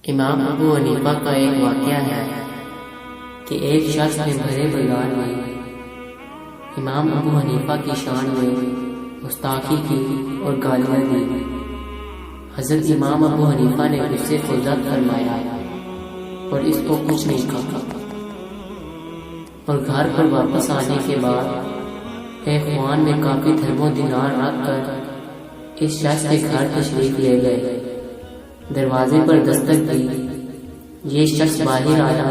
امام ابو حنیفہ کا ایک واقعہ ہے کہ ایک شخص نے بھرے بازار میں امام ابو حنیفہ کی شان میں گستاخی کی اور گالیاں دی۔ حضرت امام ابو حنیفہ نے غصے کو ضبط فرمایا اور اس کو کچھ نہیں کہا، اور گھر پر واپس آنے کے بعد ایک خوان میں کافی درہم دینار رکھ کر اس شخص کے گھر تشریف لے گئے۔ دروازے پر دستک دی، یہ شخص باہر آیا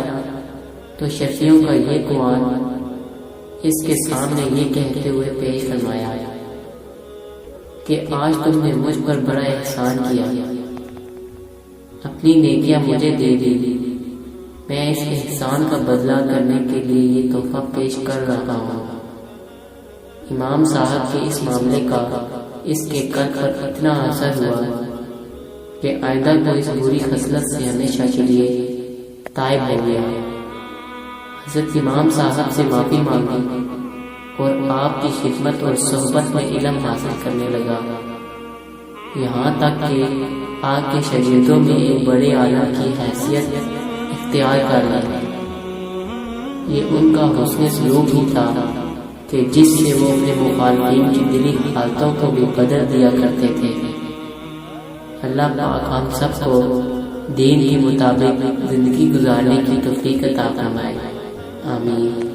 تو شفیعوں کا یہ خوان اس کے سامنے یہ کہتے ہوئے پیش فرمایا کہ آج تم نے مجھ پر بڑا احسان کیا، اپنی نیکیاں مجھے دے دی، میں اس احسان کا بدلہ کرنے کے لیے یہ تحفہ پیش کر رہا ہوں۔ امام صاحب کے اس معاملے کا اس کے قلب پر اتنا اثر ہوا کہ آئندہ کو اس بری خصلت سے ہمیشہ کے لیے تائب ہو گیا۔ حضرت امام صاحب سے معافی مانگی اور آپ کی خدمت اور صحبت میں علم حاصل کرنے لگا، یہاں تک کہ آپ کے شاگردوں میں ایک بڑے عالم کی حیثیت اختیار کر لی۔ یہ ان کا حسن سلوک ہی تھا کہ جس سے وہ اپنے مخالفین کی دلی حالتوں کو بھی بدل دیا کرتے تھے۔ اللہ پاک ہم سب کو دین کے مطابق زندگی گزارنے کی توفیق عطا فرمائے، آمین۔